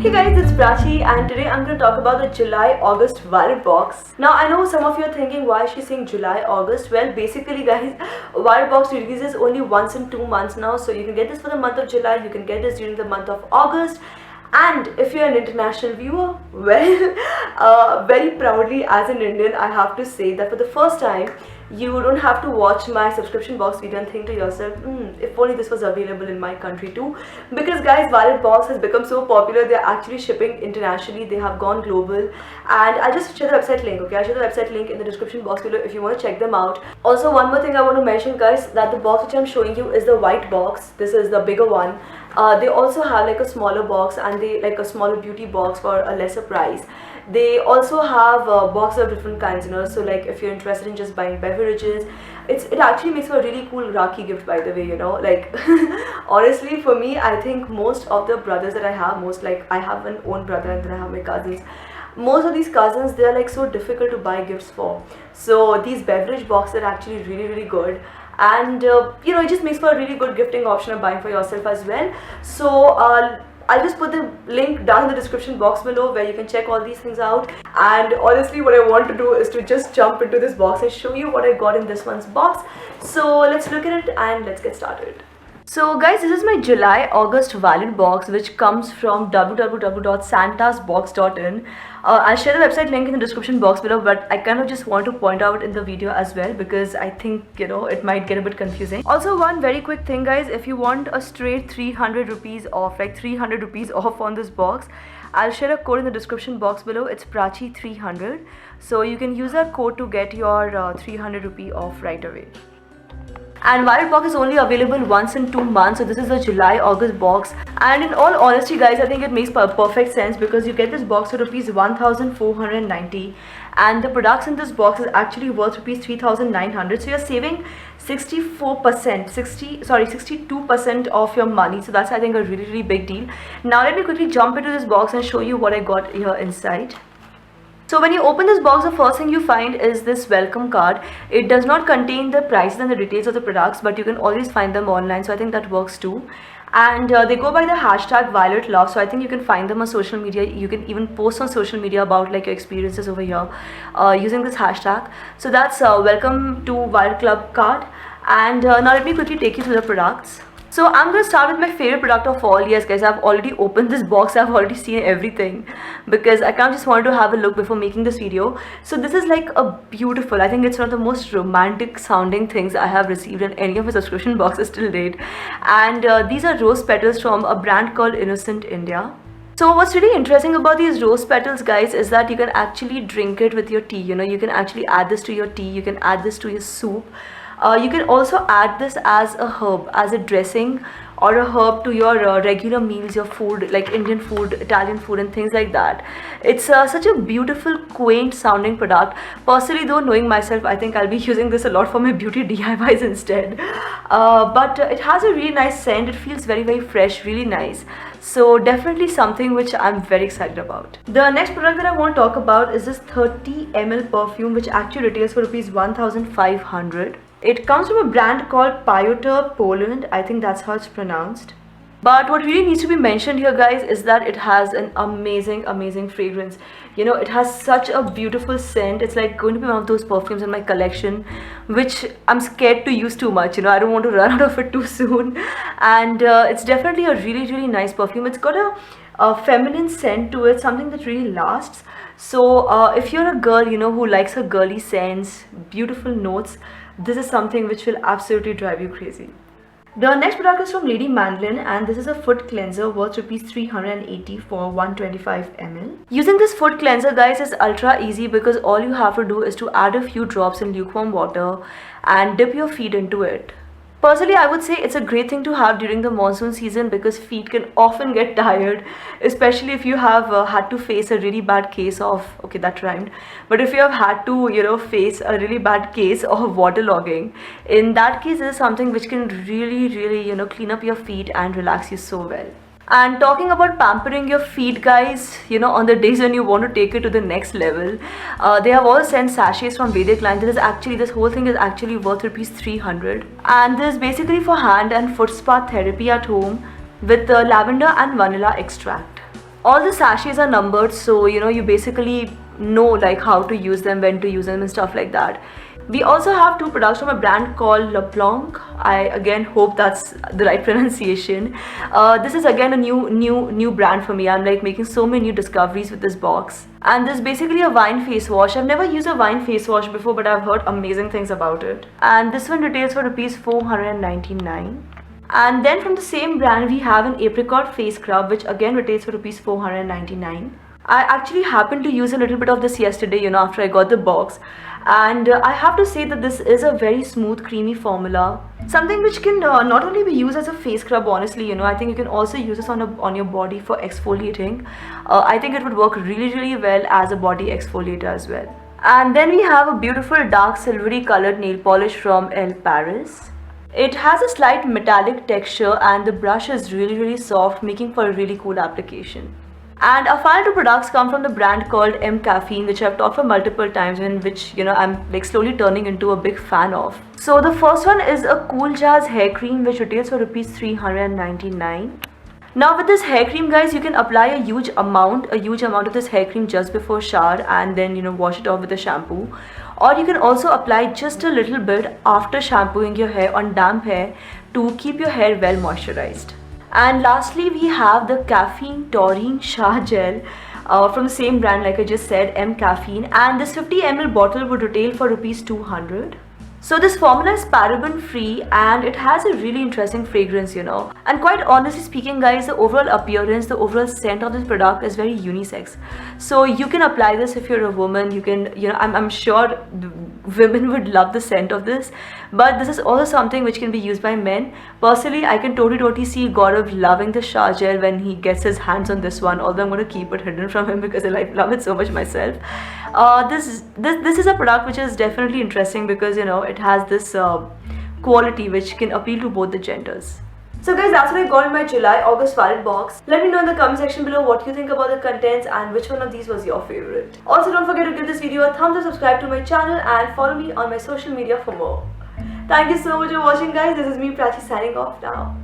Hey guys, it's Prachi and today I'm going to talk about the July-August Violet box. Now I know some of you are thinking why she's saying July-August. Well, basically guys, Violet box releases only once in 2 months now. So you can get this for the month of July, you can get this during the month of August. And if you're an international viewer, well, very proudly as an Indian, I have to say that for the first time, you don't have to watch my subscription box video and think to yourself, if only this was available in my country too. Because guys, Violet box has become so popular, they're actually shipping internationally, they have gone global. And I'll just share the website link, okay? I'll share the website link in the description box below if you want to check them out. Also, one more thing I want to mention guys, that the box which I'm showing you is the white box. This is the bigger one. They also have like a smaller box and they like a smaller beauty box for a lesser price. They also have boxes of different kinds, so like if you're interested in just buying beverages, it actually makes for a really cool Rakhi gift, by the way, like honestly for me, I think most of the brothers that I have, I have an own brother and then I have my cousins. Most of these cousins, they're like so difficult to buy gifts for. So these beverage boxes are actually really good. And it just makes for a really good gifting option of buying for yourself as well. So I'll just put the link down in the description box below where you can check all these things out. And honestly, what I want to do is to just jump into this box and show you what I got in this one's box. So let's look at it and let's get started. So guys, this is my July-August Violet box which comes from www.santasbox.in. I'll share the website link in the description box below, but I kind of just want to point out in the video as well because I think it might get a bit confusing. Also, one very quick thing guys, if you want a straight 300 rupees off, like 300 rupees off on this box, I'll share a code in the description box below. It's Prachi300, so you can use that code to get your 300 rupee off right away. And Violet box is only available once in 2 months, so this is the July-August box. And in all honesty guys, I think it makes perfect sense because you get this box for rupees 1490 and the products in this box is actually worth rupees 3900, so you're saving 62% of your money. So that's, I think, a really big deal. Now let me quickly jump into this box and show you what I got here inside. So when you open this box, the first thing you find is this welcome card. It does not contain the prices and the details of the products, but you can always find them online, so I think that works too. And they go by the hashtag Violet Love, so I think you can find them on social media. You can even post on social media about like your experiences over here using this hashtag. So that's welcome to Violet Club card. And now let me quickly take you through the products. So I'm going to start with my favorite product of all. Yes guys, I've already opened this box, I've already seen everything because I kind of just wanted to have a look before making this video. So this is like a beautiful, I think it's one of the most romantic sounding things I have received in any of my subscription boxes till date. And these are rose petals from a brand called Innocent India. So what's really interesting about these rose petals guys is that you can actually drink it with your tea. You can actually add this to your tea, you can add this to your soup. You can also add this as a herb, as a dressing or a herb to your regular meals, your food like Indian food, Italian food and things like that. It's such a beautiful, quaint sounding product. Personally though, knowing myself, I think I'll be using this a lot for my beauty DIYs instead. But it has a really nice scent. It feels very fresh, really nice. So definitely something which I'm very excited about. The next product that I want to talk about is this 30 ml perfume which actually retails for rupees 1500. It comes from a brand called Piotr Poland. I think that's how it's pronounced. But what really needs to be mentioned here guys is that it has an amazing fragrance. It has such a beautiful scent. It's like going to be one of those perfumes in my collection which I'm scared to use too much. I don't want to run out of it too soon. And it's definitely a really nice perfume. It's got a feminine scent to it, something that really lasts. So if you're a girl who likes her girly scents, beautiful notes, this is something which will absolutely drive you crazy. The next product is from Lady Mandelin and this is a foot cleanser worth rupees 380 for 125 ml. Using this foot cleanser guys is ultra easy because all you have to do is to add a few drops in lukewarm water and dip your feet into it. Personally, I would say it's a great thing to have during the monsoon season because feet can often get tired, especially if you have had to face a really bad case of, okay, that rhymed, but if you have had to, face a really bad case of waterlogging, in that case, this is something which can really, clean up your feet and relax you so well. And talking about pampering your feet guys, on the days when you want to take it to the next level, they have all sent sachets from Vedic line. This whole thing is actually worth rupees 300 and this is basically for hand and foot spa therapy at home with lavender and vanilla extract. All the sachets are numbered, so you know, you basically know like how to use them, when to use them and stuff like that. We also have two products from a brand called Le Blanc. I again hope that's the right pronunciation. This is again a new brand for me. I'm like making so many new discoveries with this box. And this is basically a wine face wash. I've never used a wine face wash before, but I've heard amazing things about it. And this one retails for rupees 499. And then from the same brand we have an apricot face scrub, which again retails for rupees 499. I actually happened to use a little bit of this yesterday, you know, after I got the box. And I have to say that this is a very smooth, creamy formula. Something which can not only be used as a face scrub, honestly, you know, I think you can also use this on your body for exfoliating. I think it would work really well as a body exfoliator as well. And then we have a beautiful dark silvery colored nail polish from El Paris. It has a slight metallic texture and the brush is really soft, making for a really cool application. And our final two products come from the brand called M Caffeine, which I've talked for multiple times and which, you know, I'm like slowly turning into a big fan of. So the first one is a Cool Jazz hair cream, which retails for rupees 399. Now with this hair cream, guys, you can apply a huge amount of this hair cream just before shower and then, you know, wash it off with a shampoo. Or you can also apply just a little bit after shampooing your hair on damp hair to keep your hair well moisturized. And lastly, we have the Caffeine Taurine Shower Gel from the same brand, like I just said, M Caffeine. And this 50 ml bottle would retail for rupees 200. So this formula is paraben free and it has a really interesting fragrance, you know. And quite honestly speaking, guys, the overall appearance, the overall scent of this product is very unisex. So you can apply this if you're a woman. You can, you know, I'm sure women would love the scent of this. But this is also something which can be used by men. Personally, I can totally see Gaurav loving the shower gel when he gets his hands on this one. Although I'm going to keep it hidden from him because I love it so much myself. This is a product which is definitely interesting because, you know, it has this quality which can appeal to both the genders. So guys, that's what I got in my July-August wallet box. Let me know in the comment section below what you think about the contents and which one of these was your favorite. Also, don't forget to give this video a thumbs up, subscribe to my channel and follow me on my social media for more. Thank you so much for watching, guys. This is me, Prachi, signing off now.